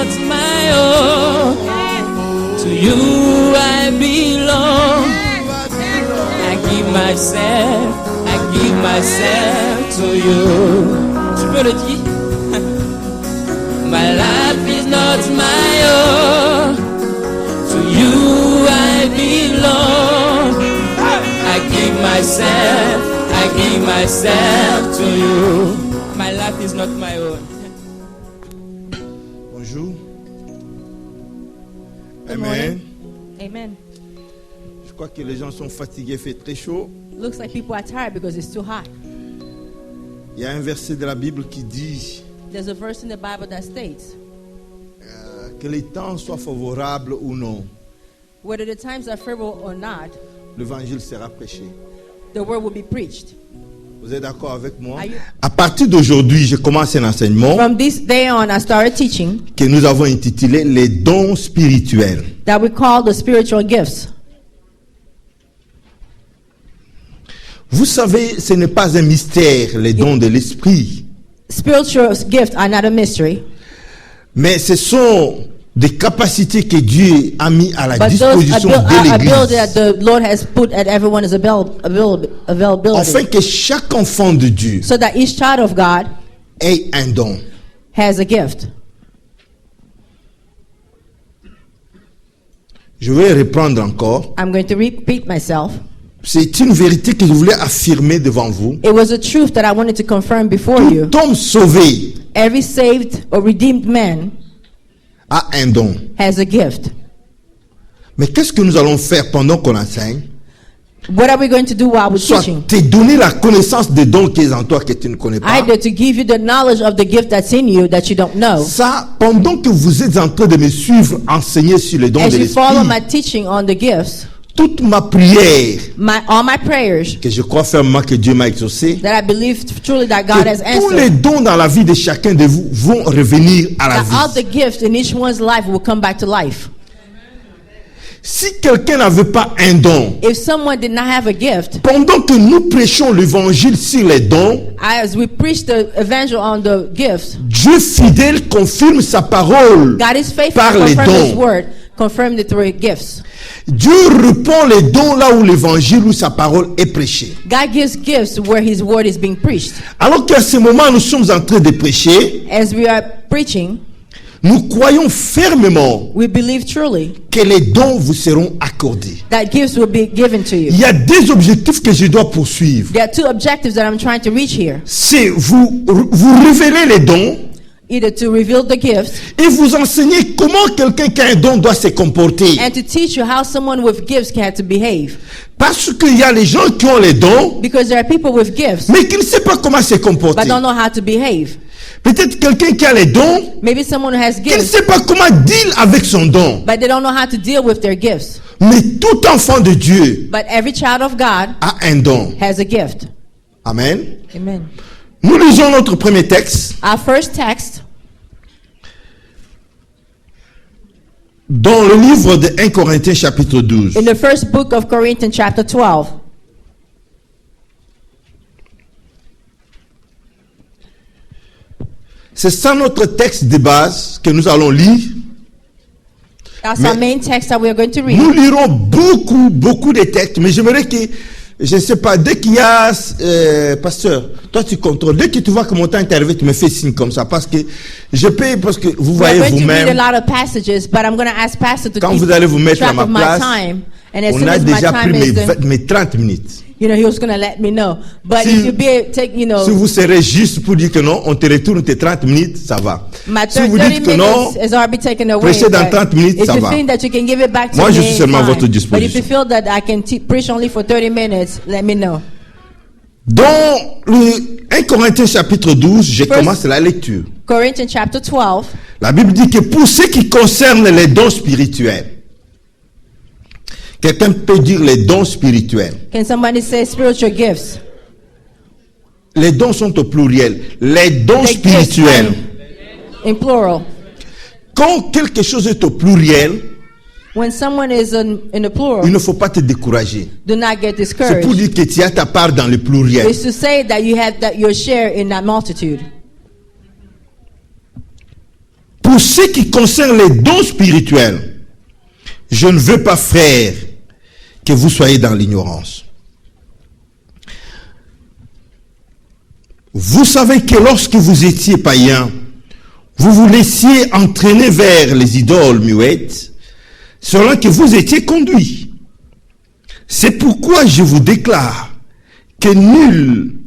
not my own. To you I belong. I give myself to you. Tu peux le dire? My life is not my own. To you I belong. I give myself to you. My life is not my own. Bonjour. Amen. Amen. Je crois que les gens sont fatigués, il fait très chaud. Looks like people are tired because it's too hot. Il y a un verset de la Bible qui dit There's a verse in the Bible that states, que les temps soient favorables ou non, whether the times are favorable or not, l'évangile sera prêché. the word will be preached. Vous êtes d'accord avec moi? Are you- À partir d'aujourd'hui, je commence un enseignement From this day on, I started teaching que nous avons intitulé les dons spirituels. that we call the spiritual gifts. Vous savez, ce n'est pas un mystère, les dons de l'esprit, Spiritual gifts are not a mystery, mais ce sont des capacités que Dieu a mis à la but those disposition de ability l'Église, that the Lord has put at everyone's availability, afin que chaque enfant de Dieu so that each child of God ait un don. has a gift. Je vais reprendre encore. I'm going to repeat myself. C'est une vérité que je voulais affirmer devant vous. It was a truth that I wanted to confirm before you. Tout homme sauvé Every saved or redeemed man a un don. has a gift. Mais qu'est-ce que nous allons faire pendant qu'on enseigne? What are we going to do while we're Soit teaching? te donner la connaissance des dons qui est en toi que tu ne connais pas. Either to give you the knowledge of the gift that's in you that you don't know. Ça, pendant que vous êtes en train de me suivre, enseigner sur les dons As de you follow l'esprit, my teaching on the gifts, toute ma prière, all my prayers que je crois fermement que Dieu m'a exaucé, that I believe truly that God has que tous les answered, dons dans la vie de chacun de vous vont revenir à la that all vie. the gifts in each one's life will come back to life. Si quelqu'un n'avait pas un don, If someone did not have a gift, pendant que nous prêchons l'évangile sur les dons, as we preach the evangel on the gifts, Dieu fidèle confirme sa parole God is faithful par to les confirm His dons. word, confirm the three gifts. Dieu répond les dons là où l'évangile ou sa parole est prêchée. God gives gifts where His word is being preached. Alors qu'à ce moment nous sommes en train de prêcher, As we are preaching, nous croyons fermement we believe truly que les dons vous seront accordés. that gifts will be given to you. Il y a deux objectifs que je dois poursuivre. There are two objectives that I'm trying to reach here. C'est vous révéler les dons Either to reveal the gifts et vous enseigner comment quelqu'un qui a un don doit se comporter. and to teach you how someone with gifts can have to behave. Parce qu'il y a les gens qui ont les dons, Because there are people with gifts mais qui ne savent pas comment se comporter. but don't know how to behave. Peut-être quelqu'un qui a les dons, Maybe someone who has qui ne gifts sait pas comment deal avec son don. but they don't know how to deal with their gifts. Mais tout enfant de Dieu But every child of God a un don. has a gift. Amen. Amen. Nous lisons notre premier texte Our first text dans le livre de 1 Corinthiens chapitre 12. in the first book of Corinthians chapter 12. C'est ça notre texte de base que nous allons lire. That's Mais- our main text that we are going to read. Nous lirons beaucoup de textes, mais j'aimerais que, je ne sais pas, dès qu'il y a, pasteur, toi tu contrôles, dès que tu vois que mon temps est arrivé, tu me fais signe comme ça, parce que parce que vous We're voyez going to read a vous-même, lot of passages, but I'm going to ask Pastor to quand keep vous allez vous mettre à track ma of my place, time. And as on soon a as my déjà pris time is done, mes 30 minutes. he was going to let me know. But Si- if you be take, Si vous serez juste pour dire que non, on te retourne tes 30 minutes, ça va. my Si vous 30 dites que non, minutes is already taken away. prêchez dans but 30 minutes, if ça you va. think that you can give it back to Moi, me, je suis seulement à fine. votre disposition. But if you feel that I can preach only for 30 minutes, let me know. Dans le 1 Corinthiens chapitre 12, je First- commence la lecture. Corinthians chapter 12. La Bible dit que pour ce qui concerne les dons spirituels, quelqu'un peut dire les dons spirituels. Can somebody say spiritual gifts? Les dons sont au pluriel. Les dons The spirituels. gifts in plural. Quand quelque chose est au pluriel, When someone is in the plural, il ne faut pas te décourager. do not get C'est pour discouraged. dire que tu as ta part dans le pluriel. It's to say that you have your share in that multitude. Pour Pour ce qui concerne les dons spirituels, je ne veux pas, frères, que vous soyez dans l'ignorance. Vous savez que lorsque vous étiez païens, vous vous laissiez entraîner vers les idoles muettes, selon que vous étiez conduits. C'est pourquoi je vous déclare que nul,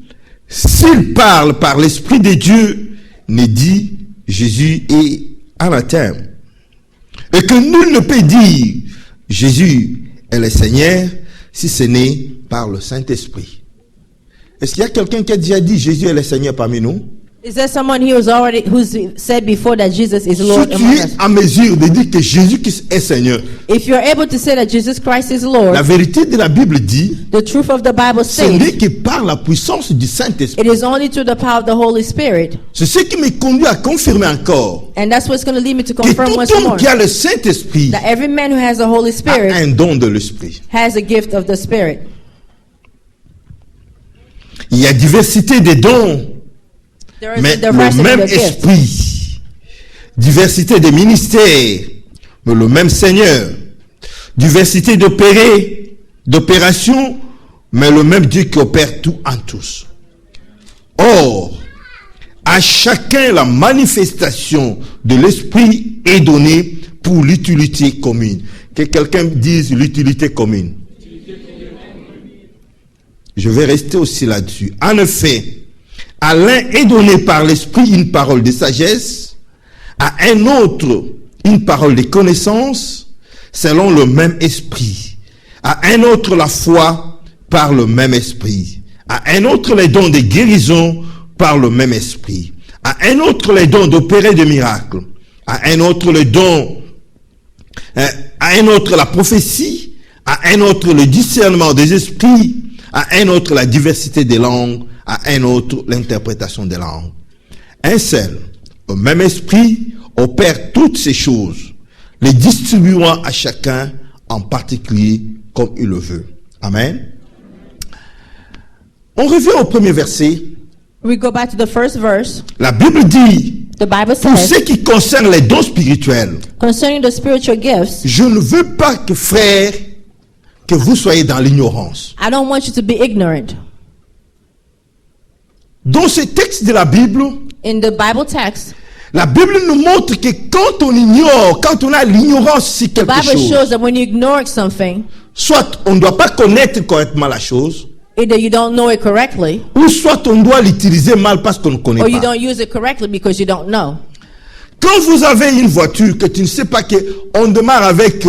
s'il parle par l'Esprit de Dieu, ne dit Jésus est anathème. Et que nul ne peut dire Jésus est le Seigneur si ce n'est par le Saint-Esprit. Est-ce qu'il y a quelqu'un qui a déjà dit Jésus est le Seigneur parmi nous? Is there someone here who's said before that Jesus is Si Lord tu among es us? en mesure de dire que Jésus-Christ est Seigneur, If you're able to say that Jesus Christ is Lord, la vérité de la Bible dit, the truth of the Bible ce n'est states que par la puissance du it Saint-Esprit. is only through the power of the Holy Spirit. C'est ce qui me conduit à confirmer encore And that's what's going to lead me to que confirm tout once homme more qui a le Saint-Esprit that every man who has the Holy a Spirit un don de l'Esprit. has a gift of the Spirit. Il y a diversité des dons, There is mais a le diversity même of gifts. Esprit. Diversité des ministères, mais le même Seigneur. Diversité d'opérations, mais le même Dieu qui opère tout en tous. Or, à chacun la manifestation de l'Esprit est donnée pour l'utilité commune. Que quelqu'un dise l'utilité commune. Je vais rester aussi là-dessus. En effet, à l'un est donné par l'Esprit une parole de sagesse, à un autre une parole de connaissance, selon le même Esprit, à un autre la foi par le même Esprit, à un autre les dons de guérison par le même Esprit, à un autre les dons d'opérer des miracles, à un autre le don, à un autre la prophétie, à un autre le discernement des esprits, à un autre la diversité des langues, à un autre l'interprétation des langues. Un seul, au même esprit, opère toutes ces choses, les distribuant à chacun en particulier comme il le veut. Amen. On revient au premier verset. We go back to the first verse. La Bible dit, The Bible pour says, ce qui concerne les dons spirituels, concerning the spiritual gifts, je ne veux pas que, frères, que vous soyez dans l'ignorance. I don't want you to be ignorant. Dans ce texte de la Bible, In the Bible text, la Bible nous montre que quand on ignore, quand on a l'ignorance sur the quelque Bible chose, shows that when you ignore something, soit on ne doit pas connaître correctement la chose, either you don't know it correctly, ou soit on doit l'utiliser mal parce qu'on ne connaît or you pas. don't use it correctly because you don't know. Quand vous avez une voiture que tu ne sais pas qu'on démarre avec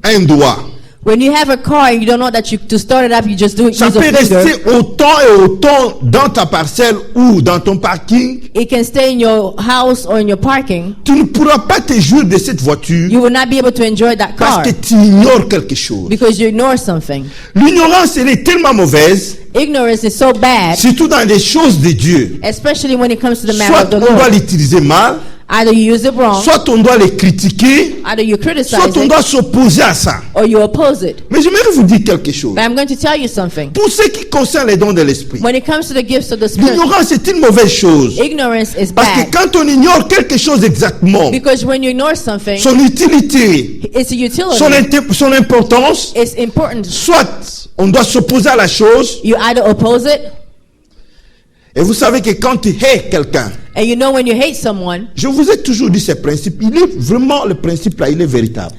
un doigt, When you have a car and you don't know that to start it up, you just do it, ça use a peut finger. rester autant et autant dans ta parcelle ou dans ton parking. It can stay in your house or in your parking. Tu ne pourras pas te jouir de cette voiture You will not be able to enjoy that car parce que tu ignores quelque chose. because you ignore something. L'ignorance, elle est tellement mauvaise, Ignorance is so bad, surtout dans les choses de Dieu. especially when it comes to the matter Soit of the on doit Lord. l'utiliser mal, Either you use it wrong, soit on doit les critiquer, either you criticize soit on it, doit s'opposer à ça. or you oppose it. Mais j'aimerais vous dire quelque chose. But I'm going to tell you something. Pour ce qui concerne les dons de l'esprit, When it comes to the gifts of the Spirit, l'ignorance est une mauvaise chose. ignorance is Parce que bad. quand on ignore quelque chose exactement, Because when you ignore something, son utilité, its utility son importance, is important. soit on doit s'opposer à la chose, You either oppose it, et vous savez que quand tu hais quelqu'un, and you know when you hate someone. je vous ai toujours dit ce principe, il est vraiment, le principe là, il est véritable.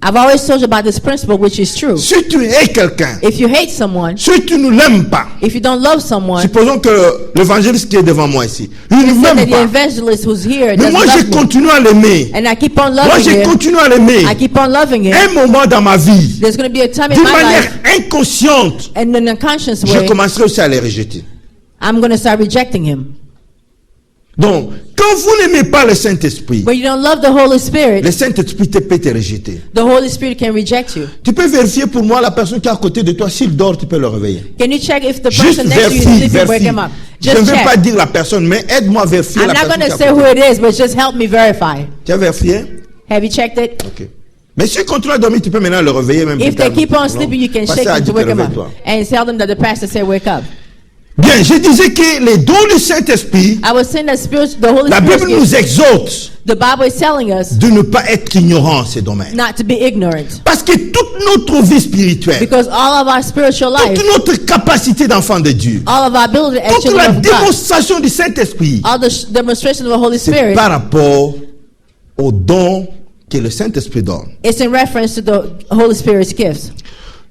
I've always told you about this principle, which is true. Si tu hais quelqu'un, If you hate someone, si tu ne l'aimes pas, if you don't love someone, supposons que l'évangéliste qui est devant moi ici, il ne instead that m'aime the pas. evangelist who's here Mais doesn't moi, love je me, continue à l'aimer. and I keep on Moi, loving je him, continue à l'aimer. I keep on loving him. Un moment dans ma vie, There's going to be a time in d'une my manière life, inconsciente, and in a conscious je way, commencerai aussi à les rejeter. I'm going to start rejecting him. Donc, quand vous n'aimez pas le Saint-Esprit, When you don't love the Holy Spirit, le Saint-Esprit peut te rejeter. the Holy Spirit can reject you. Tu peux vérifier pour moi la personne qui est à côté de toi, s'il dort, tu peux le réveiller. Can you check if the Juste person next to you is vérifie, sleeping, wake vérifie. him up? Je ne Just vais pas check. dire la personne, mais aide-moi à vérifier I'm la not personne going qui to est à say côté. who it is, but just help me verify. Tu as vérifié? Have you checked it? Ok. Mais s'il continue à dormir, tu peux maintenant le réveiller même If plus they tard. keep on sleeping, you can Pasteur shake a them dit to que wake them up réveille-toi. and tell them that the pastor said, wake up. Bien, je disais que les dons du Saint-Esprit, I was saying that the Holy la Spirit Bible gives, nous exhorte the Bible is telling us de ne pas être ignorant en ces domaines. not to be ignorant. Parce que toute notre vie spirituelle, Because all of our spiritual life, toute notre capacité d'enfant de Dieu, all of our ability as toute children la of God, démonstration du Saint-Esprit, all the demonstration of the Holy c'est Spirit, par rapport aux dons que le Saint-Esprit donne. it's in reference to the Holy Spirit's gifts.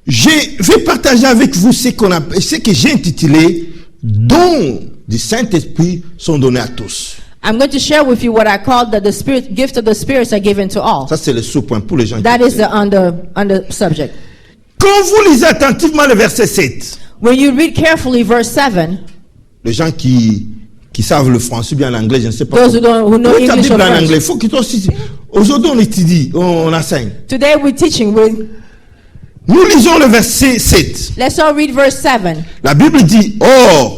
Je vais partager avec vous ce que j'ai intitulé « Dons du Saint-Esprit sont donnés à tous I'm going to share with you what I call that the spirit gift of the spirits are given to ». all. Ça, c'est le sous-point pour les gens That qui is the under subject. Quand vous lisez attentivement le verset 7, When you read carefully verse 7, les gens qui savent le français bien l'anglais, je ne sais pas. Those who know Oui, ta English Bible or en French. anglais. Faut que toi aussi. Aujourd'hui, on étudie, on enseigne. today we're teaching with, Nous lisons le verset 7. let's all read verse 7. La Bible dit, or,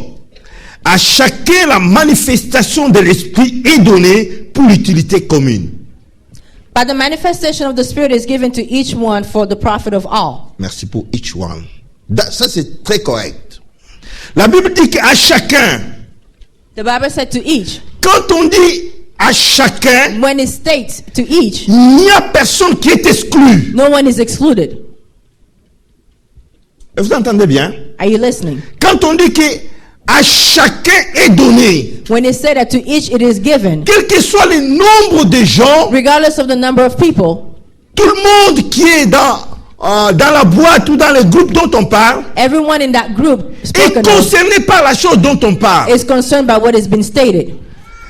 à chacun la manifestation de l'Esprit est donnée pour l'utilité commune. But the manifestation of the Spirit is given to each one for the profit of all. Merci pour each one. Ça, c'est très correct. La Bible dit qu'à chacun, The Bible said to each. quand on dit à chacun, When it states to each, il n'y a personne qui est exclu. no one is excluded. Vous entendez bien? Are you listening? Quand on dit que à chacun est donné, When it said that to each it is given, quel que soit le nombre de gens, regardless of the number of people, tout le monde qui est dans la boîte ou dans le groupe dont on parle everyone in that group est spoken of concerné par la chose dont on parle. is concerned by what has been stated.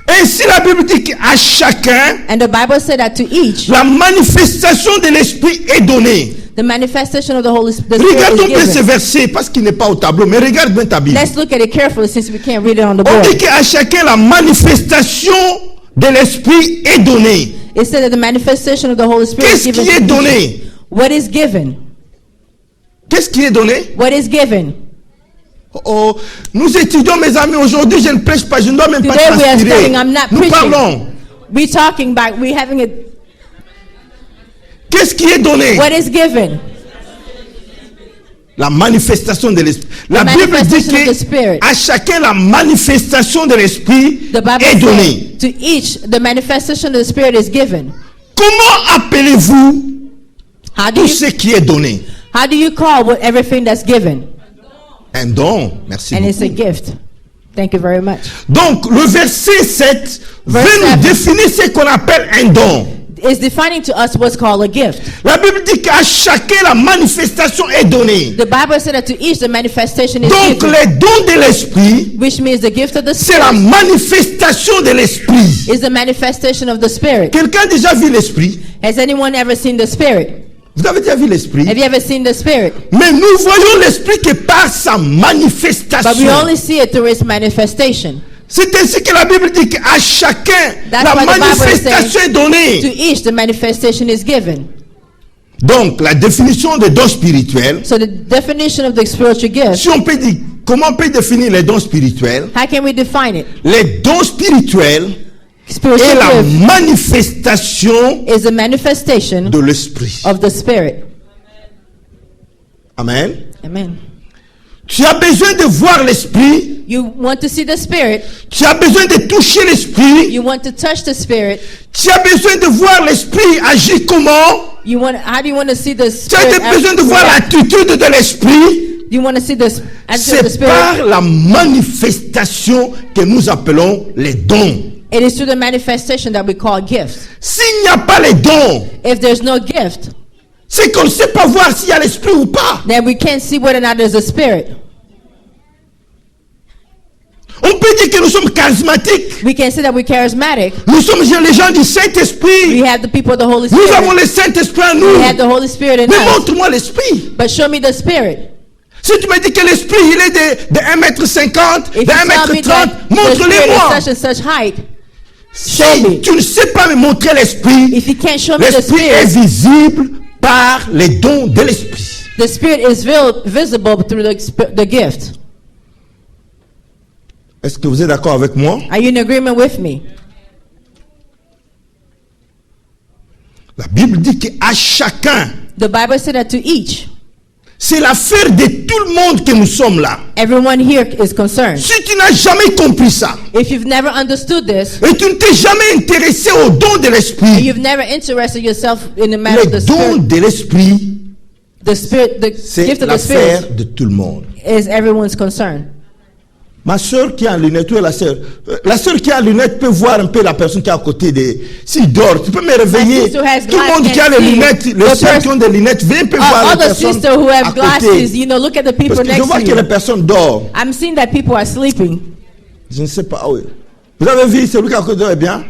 Ainsi, la Bible dit qu'à chacun, And the Bible said that to each, la manifestation de l'Esprit est donnée. the manifestation of the Holy Spirit is Regardons bien ce given. verset parce qu'il n'est pas au tableau, mais regarde bien ta Bible. Let's look at it carefully since we can't read it on the On board. dit qu'à chacun, la manifestation de l'Esprit est donnée. It said that the manifestation of the Holy Spirit is Qu'est-ce given qui est to each. donné? What is given? Qu'est-ce qui est donné? What is given? Oh, nous étudions, mes amis, aujourd'hui, je ne prêche pas, je ne dois même pas Today we are transpirer. studying, I'm not Nous preaching. parlons. We talking back, we having it. Qu'est-ce qui est donné? What is given? La manifestation de l'Esprit. La Bible dit manifestation of the Spirit. que à chacun, la manifestation de l'Esprit The Bible est donnée. says to each the manifestation of the Spirit is given. Comment appelez-vous How do tout you ce qui est donné? how do you call what everything that's given? Un don. Merci And it's a beaucoup. gift. Thank you very much. Donc, le verset 7 veut nous 7. définir ce qu'on appelle un don. It's defining to us what's called a gift. La Bible dit qu'à chacun, la manifestation est donnée. The Bible said that to each the manifestation is Donc, given, les dons de l'Esprit, which means the gift of the c'est la Spirit manifestation de l'Esprit. is the manifestation of the Spirit. Quelqu'un a déjà vu l'Esprit? Has anyone ever seen the Spirit? Vous avez déjà vu l'Esprit? Have you ever seen the Spirit? Mais nous voyons l'Esprit que par sa But we manifestation. only see it through its manifestation. C'est ainsi que la Bible dit qu'à chacun, That's la why the Bible is manifestation est To donnée. each the manifestation is given. Donc, la définition des dons spirituels, So the definition of the spiritual gift, si on peut dire, comment on peut définir les dons spirituels? how can we define it? Les dons spirituels est Spiritual la gift manifestation is a manifestation de l'Esprit. of the Spirit. Amen. Amen. Tu as besoin de voir l'Esprit. You want to see the Spirit. Tu as besoin de toucher l'Esprit. You want to touch the Spirit. Tu as besoin de voir l'Esprit agir comment. You want. How do you want to see the Tu as Spirit? besoin de voir l'attitude de l'Esprit. You want to see the attitude of the C'est Spirit. par la manifestation que nous appelons les dons. It is through the manifestation that we call gifts. S'il n'y a pas les dons, If there's no gift, c'est qu'on ne sait pas voir s'il y a l'Esprit ou pas. then we can't see whether or not there's a Spirit. On peut dire que nous sommes charismatiques. We can say that we're charismatic. Nous sommes les gens du We Saint-Esprit. have the people of the Holy Nous avons Spirit. le Saint-Esprit en We nous. have the Holy Spirit in Mais us. montre-moi l'Esprit. But show me the Spirit. Si tu me dis que l'Esprit, il est de 1,50 m, If de you tell 1,30 me m, that the Spirit montre-les-moi. is such and such height, show Si me. tu ne sais pas me montrer l'Esprit, If you can't show me the l'Esprit est Spirit, visible par les dons de l'Esprit. the Spirit is visible through the gift. Est-ce que vous êtes d'accord avec moi? Are you in agreement with me? La Bible dit qu'à chacun, The Bible said that to each. c'est l'affaire de tout le monde que nous sommes là. Everyone here is concerned. Si tu n'as jamais compris ça, If you've never understood this, et tu ne t'es jamais intéressé aux dons de and l'esprit, you've never interested yourself in the matter of les the dons spirit, de l'esprit, the c'est gift of the l'affaire spirit de tout le monde. is everyone's concern. Ma soeur qui a en lunettes, où est la soeur? La soeur qui a en lunettes peut voir un peu la personne qui est à côté de... S'il dort, tu peux me réveiller. sister who has Tout le monde glass qui a can't les see. lunettes, les The soeurs qui ont des lunettes, viens peut voir All les the personnes sisters who à have glasses, côté. you know, look at the people Parce que je next vois to que les you. personnes dorment. I'm seeing that people are sleeping. Je ne sais pas. Ah oui. Vous avez vu celui qui a à côté est bien?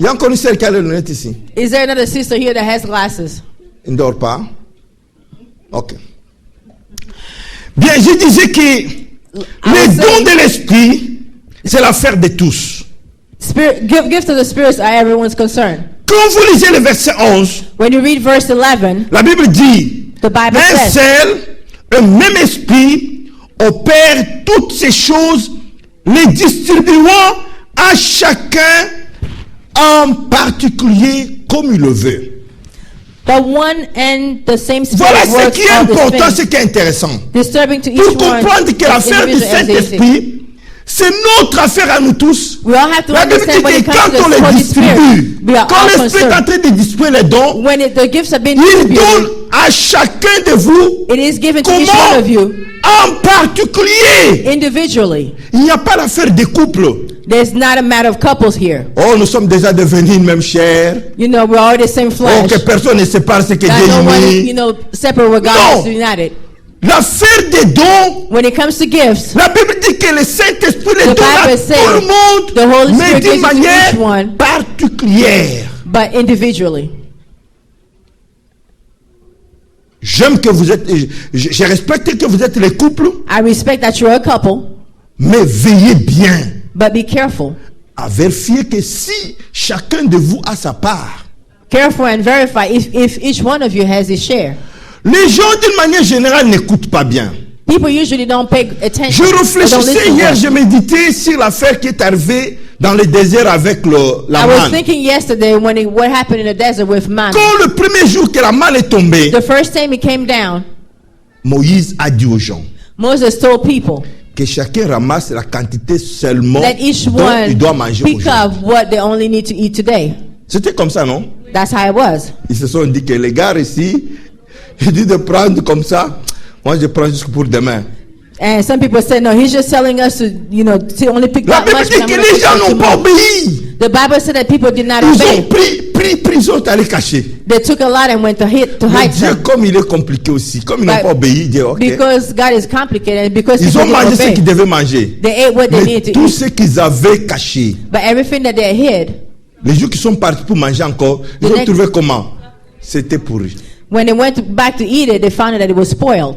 Il y a encore une sœur qui a les lunettes ici. Is there another sister here that has glasses? Il ne dort pas. Ok. Bien, je disais que les dons de l'esprit, c'est l'affaire de tous. Gifts of the spirits are everyone's concern. Quand vous lisez le verset 11, When you read verse 11, la Bible dit, the Bible un says, seul, un même esprit opère toutes ces choses, les distribuant à chacun en particulier comme il le veut. the one and the same spirit Voilà ce works qui est all the important, things, ce qui est intéressant. disturbing to Pour each one comprendre que as l'affaire du individual as they see. Saint-Esprit, c'est notre affaire à nous tous. We all have to La Bible dit understand when it que comes quand to on the les Holy Spirit, distribue, we are quand all l'Esprit est en concerned. train de distribuer les dons, When the gifts have been il donne distributed, à chacun de vous, it is given to each comment? one of you En particulier. individually. Il n'y a pas l'affaire des couples. There's not a matter of couples here. Oh, nous sommes déjà devenus une même chair. You know, we're all the same Oh, flesh. que personne ne sépare ce que That Dieu no one, unit. you know, separate what God No. has united. L'affaire des dons, When it comes to gifts, la Bible dit que le Saint-Esprit les The donne à Bible tout says le monde, the Holy mais Spirit d'une gives it to manière each one. particulière. but individually. J'aime que vous êtes, je respecte que vous êtes les couples, I respect that you're a couple, mais veillez bien but be careful. à vérifier que si chacun de vous a sa part. Careful and verify if each one of you has his share. Les gens d'une manière générale n'écoutent pas bien. People usually don't pay attention. Je or don't réfléchissais listen hier, well. je méditais sur l'affaire qui est arrivée dans le désert avec la I was manne. thinking yesterday what happened in the desert with man. Quand le premier jour que la manne est tombée, The first time it came down, Moïse a dit aux gens Moses told people que chacun ramasse la quantité seulement that each dont il one doit manger pick aujourd'hui. up what they only need to eat today. C'était comme ça, non? That's how it was. Ils se sont dit que les gars ici, ils disent de prendre comme ça. Moi, je prends jusque pour demain. And some people said, no, he's just telling us to, you know, to only pick La that Bible much. dit but I'm que gonna les pick gens up n'ont too pas much. obéi. The Bible said that people did not Ils ont obey. pris, ils sont allés cacher. They took a lot and went to Mais hide Dieu, some. comme il est compliqué aussi, comme ils n'ont But pas obéi, Dieu, ok. Because God is complicated and because Ils people ont mangé didn't ce obey. qu'ils devaient manger. They ate what they Mais needed to tout eat. ce qu'ils avaient caché, But everything that they hid, les jours qui sont partis pour manger encore, ils The ont next- trouvé comment? C'était pourri. when they went back to eat it, they found out that it was spoiled.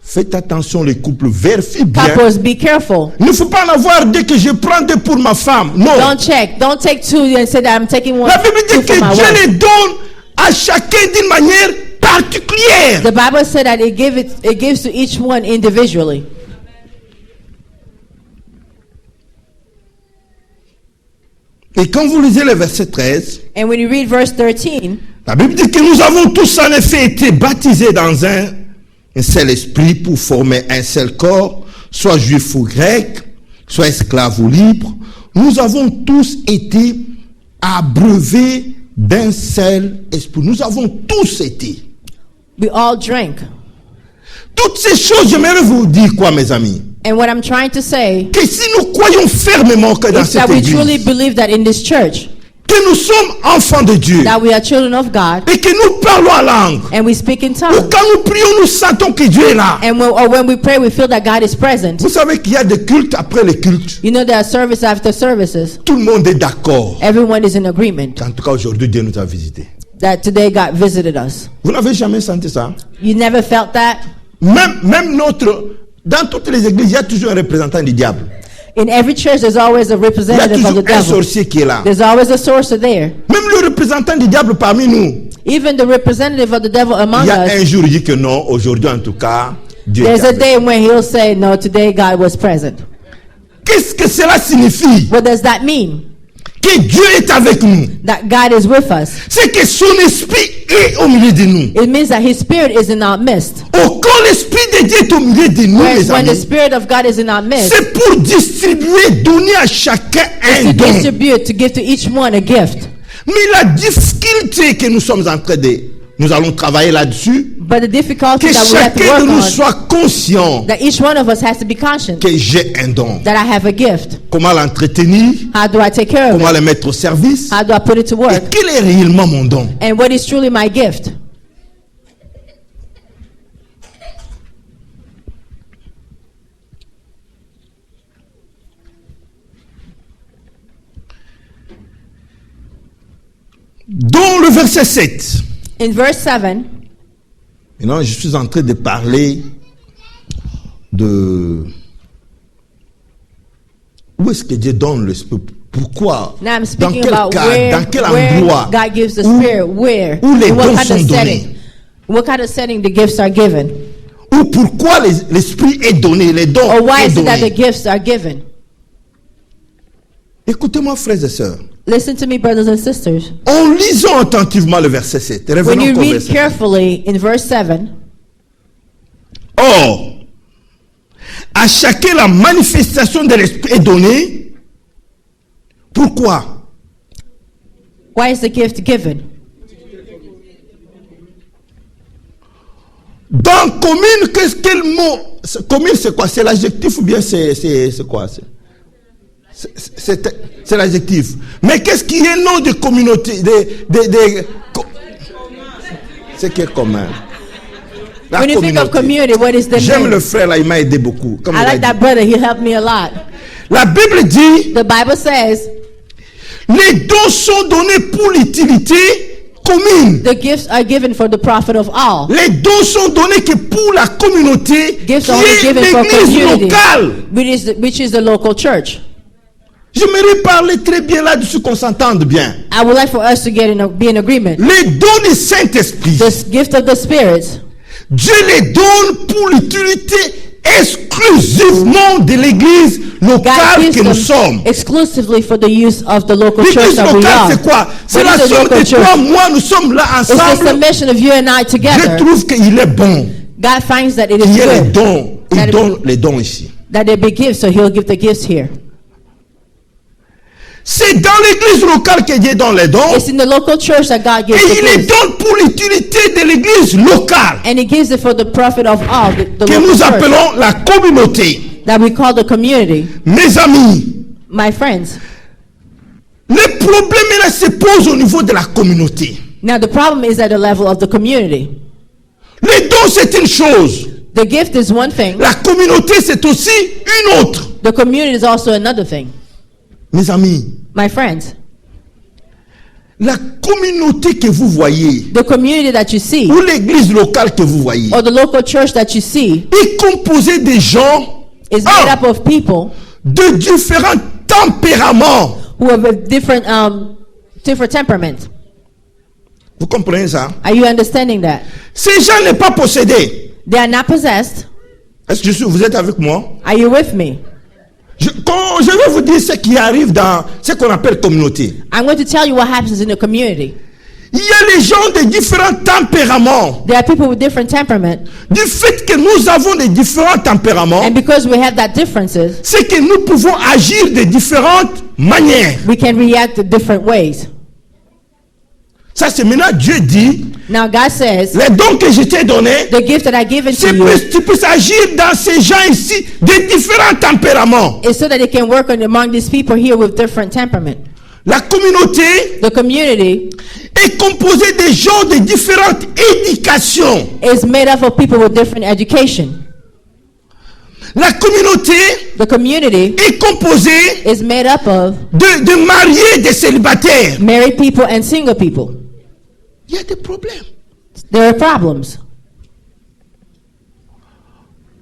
Faites attention les couples, vérifiez bien. Couples, be careful. Il ne faut pas en avoir deux que je prends deux pour ma femme. Non. Don't check. Don't take two and say that I'm taking one La Bible two dit for que my Dieu wife. les donne à chacun d'une manière particulière. The Bible said that it gives to each one individually. Et quand vous lisez le verset 13, And when you read verse 13, la Bible dit que nous avons tous en effet été baptisés dans un seul esprit pour former un seul corps, soit juif ou grec, soit esclave ou libre. Nous avons tous été abreuvés d'un seul esprit. Nous avons tous été. we all drank. Toutes ces choses, j'aimerais vous dire quoi, mes amis? And what I'm trying to say Que si nous croyons fermement que dans is that cette we truly église, believe that in this church, que nous sommes enfants de Dieu, that we are children of God, et que nous parlons en langue, and we speak in ou tongues. quand nous prions, nous sentons que Dieu est là. And when we pray, we feel that God is present. Vous savez qu'il y a des cultes après les cultes. You know, there are service after services. Tout le monde est d'accord. Everyone is in agreement En tout cas, aujourd'hui, Dieu nous a visités. that today God visited us. Vous n'avez jamais senti ça? You never felt that? Même dans toutes les églises, il y a toujours un représentant du diable. In every church, there's always a Il y a representative of toujours the un devil. sorcier qui est là. There's always a sorcerer there. Même le représentant du diable parmi nous. Even the representative of the devil among Il y a us, un jour, il dit que non, aujourd'hui en tout cas, Dieu est there's a avec. day when he'll say, no, today God was present. Qu'est-ce que cela signifie? What does that mean? que Dieu est avec nous. that God is with us. C'est que son esprit est au milieu de nous. It means that His Spirit is in our midst. Oh, quand l'esprit de Dieu est au milieu de nous, Whereas les when the amis, Spirit of God is in our midst, c'est pour distribuer, donner à chacun to un don. distribute, to give to each one a gift. Mais la difficulté que nous sommes en train de... Nous allons travailler là-dessus. But the difficulty Que that we have to chacun de work nous on, soit conscient that each one of us has to be conscious que j'ai un don. that I have a gift. Comment l'entretenir? How do I take care of Comment it? le mettre au service? How do I put it to Et work? quel est réellement mon don? And what is truly my gift? Dans le verset 7, In verse 7, maintenant je suis en train de parler de où est-ce que Dieu donne l'esprit? Pourquoi? now I'm Dans speaking quel about cas? Dans quel endroit? God gives the Où- Spirit. Where? où les In what dons kind sont of donnés? setting? What kind of setting the gifts are given? Ou pourquoi l'esprit est donné, les dons Or why est is it that the donné? gifts are given? Écoutez-moi, frères et sœurs. Listen to me, brothers and sisters. En lisant attentivement le verset 7, When revenons you au read verset 7. carefully in verse 7, Or, à chacun la manifestation de l'esprit est donnée. Pourquoi? why is the gift given? Dans commune, quel mot? Commune, c'est quoi? C'est l'adjectif ou bien c'est quoi? C'est l'adjectif. Mais qu'est-ce qui est nom de communauté? C'est qui est commun? La When you think of community, what is the J'aime name? le frère là, il m'a aidé beaucoup. Comme I il a like dit. that brother. He helped me a lot. La Bible dit, The Bible says les dons sont donnés pour l'utilité commune. the gifts are given for the profit of all. Les dons sont donnés que pour la communauté Gifts qui are only est given for l'église community, locale. which is the local church. J'aimerais parler très bien là-dessus, qu'on s'entende bien. I would like for us to be in agreement. Les dons du Saint-Esprit, The gift of the Spirit, Dieu les donne pour l'utilité exclusivement de l'église God locale gives que nous them sommes. exclusively for the use of the local church L'église that we locale, are. c'est quoi? C'est What la is the somme local de church? toi, moi, nous sommes là It's the ensemble. submission of you and I Je together. trouve qu'il est bon. God finds that it is Il y a les good dons. Il That- donne les dons ici. that there be gifts, so He'll give the gifts here. C'est dans l'église locale que Dieu donne les dons. It's in the local church that God gives Et il the les gifts, donne pour l'utilité de l'église locale. and He gives it for the profit of all the Que local nous church appelons la communauté. that we call the community. Mes amis, My friends, le problème là se pose au niveau de la communauté. now the problem is at the level of the community. Les dons, c'est une chose. The gift is one thing. La communauté, c'est aussi une autre. The community is also another thing. Mes amis, My friends, la communauté que vous voyez, the community that you see, ou l'église locale que vous voyez, or the local church that you see, est composée de gens is made up of people de différents tempéraments. who have a different temperament. Vous comprenez ça? Are you understanding that? Ces gens ne sont pas possédés. They are not possessed. Est-ce que vous êtes avec moi? Are you with me? Quand je vais vous dire ce qui arrive dans ce qu'on appelle communauté. I'm going to tell you what happens in the community. Il y a les gens de différents tempéraments. There are people with different temperament, Du fait que nous avons des différents tempéraments, and because we have that differences, c'est que nous pouvons agir de différentes manières. we can react in different ways. Ça, c'est maintenant Dieu dit, Now God says, les dons que je t'ai donnés, the gift that I given to you tu peux agir dans ces gens ici de différents tempéraments. is so that it can work among these people here with different temperament. La communauté The community est composée de gens de différentes éducations. is made up of people with different education. La communauté The community est composée is made up of de mariés, de célibataires. married people and single people. Il y a des problèmes. There are problems.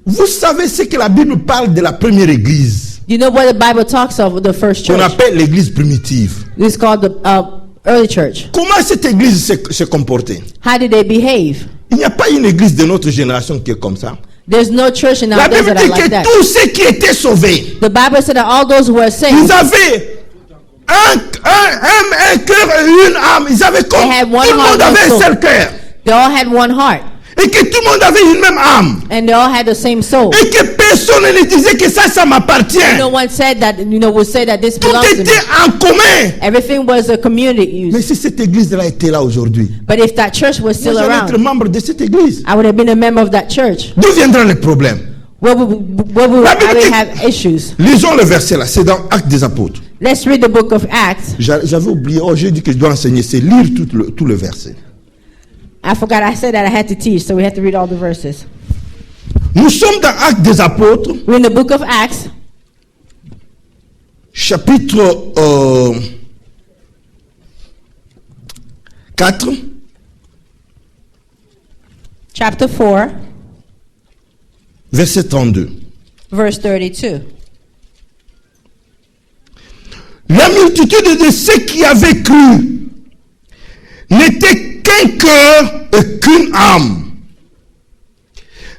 Vous savez ce que la Bible parle de la première église, You know what the Bible talks of the first qu'on church? appelle l'église primitive. It's called the early church. Comment cette église se comportait? How did they behave? Il n'y a pas une église de notre génération qui est comme ça. There's no church in La our days Bible that are dit like que that. tous ceux qui étaient sauvés, The Bible said that all those who are ils saved, avaient un cœur et une âme. Ils avaient comme They had one tout le monde heart, one avait un soul. seul cœur. They all had one heart, Et que tout le monde avait une même âme. and they all had the same soul. Et que personne ne disait que ça m'appartient. No one said that, would say that this Tout belongs to me. était en commun. Everything was a community Mais use. si cette église-là était là aujourd'hui, But if that church was moi still j'allais être around, membre de cette église. I would have been a member of that church. D'où viendra le problème? Where would La Bible I would dit- have issues? Lisons le verset là, c'est dans Actes des Apôtres. Let's read the book of Acts. J'avais oublié, j'ai dit que je dois enseigner, c'est lire tout le verset. I forgot I said that I had to teach, so we had to read all the verses. Nous sommes dans Actes des Apôtres, We're in the book of Acts, chapitre 4, chapter 4, verset 32. verse 32. La multitude de ceux qui avaient cru n'était qu'un cœur et qu'une âme.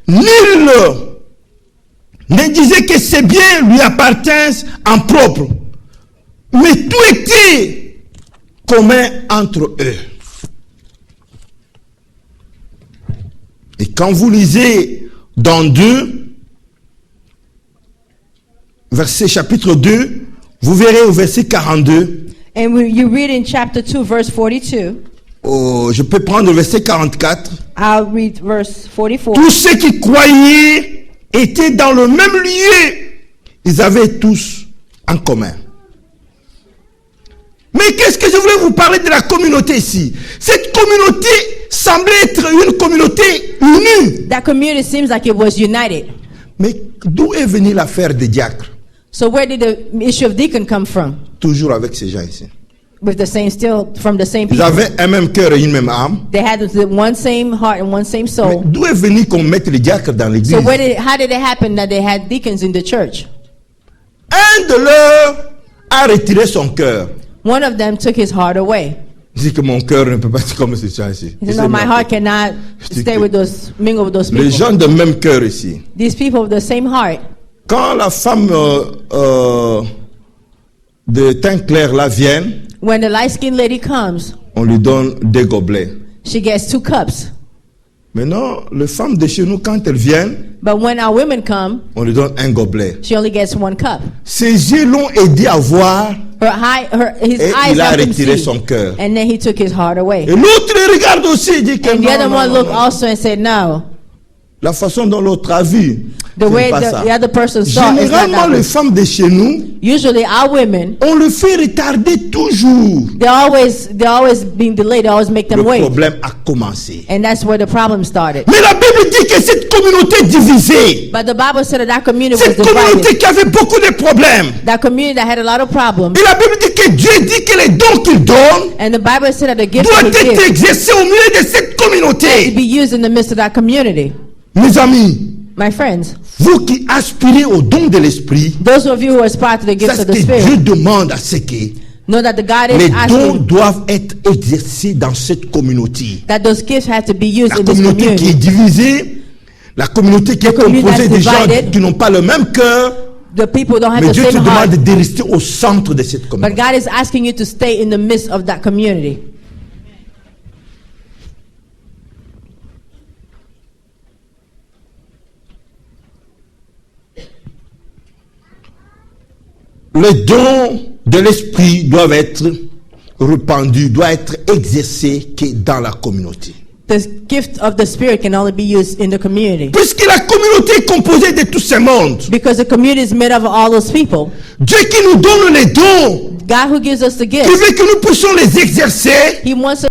Nul ne disait que ses biens lui appartiennent en propre, mais tout était commun entre eux. Et quand vous lisez dans 2, verset chapitre 2, vous verrez au verset 42, And you read in chapter 2, verse 42. je peux prendre le verset 44. I'll read verse 44. Tous ceux qui croyaient étaient dans le même lieu. Ils avaient tous en commun. Mais qu'est-ce que je voulais vous parler de la communauté ici? Cette communauté semblait être une communauté unie. That community seems like it was united. Mais d'où est venue l'affaire des diacres? So where did the issue of deacon come from? Toujours avec ces gens ici. With the same, still from the same Ils people. avaient un même cœur et une même âme. They had the one same heart and one same Mais soul. d'où est venu qu'on mette les diacres dans l'église? So how did it happen that they had deacons in the church? Un de leurs a retiré son cœur. One of them took his heart away. Il dit que mon cœur ne peut pas être comme ces gens ici. He said, no, my heart cannot stay with those, mingle with those Les people. gens de même cœur ici. These people with the same heart. Quand la femme de teint clair là vient, When the light-skinned lady comes, on lui donne des gobelets. she gets 2 cups. Maintenant, les femmes de chez nous, quand elles viennent, But when our women come, on lui donne un gobelet. she only gets 1 cup. Ses yeux l'ont aidé à voir His et eyes il a helped him retiré see. son cœur. And then he took his heart away. Et l'autre le regarde aussi et dit que And the other non, one non, looked non. also and said, no. La façon dont l'autre a vu, The c'est way pas the ça. other person saw is not Généralement, that les way. femmes de chez nous, Usually our women, on le fait retarder toujours. they're always being delayed. They always make Le them wait. problème a commencé. And that's where the problem started. Mais la Bible dit que cette communauté divisée, But the Bible said that community was cette communauté divided. qui avait beaucoup de problèmes, That community that had a lot of problems. et la Bible dit que Dieu dit que les dons qu'il donne And the Bible said that the gift doivent that he être gives exercés au milieu de cette to communauté. be used in the midst of that community. Mes amis, My friends, vous qui aspirez au don de l'esprit, those of you who aspire to the gifts c'est of ce the que Dieu Spirit, demande à ce que know that the God les is dons asking doivent être exercés dans cette communauté. that those gifts have to be used La in this communauté qui est community. divisée, la communauté qui est community composée that's de gens divided. qui n'ont pas le même cœur, The people don't have mais the Dieu te same heart. demande de rester au centre de cette But communauté. God is asking you to stay in the midst of that community. Les dons de l'esprit doivent être répandus, doivent être exercés que dans la communauté. The gift of the Spirit can only be used in the community. Puisque la communauté est composée de tous ces mondes, Because the community is made up of all those people. Dieu qui nous donne les dons, God who gives us the il gifts, veut que nous puissions les exercer He wants us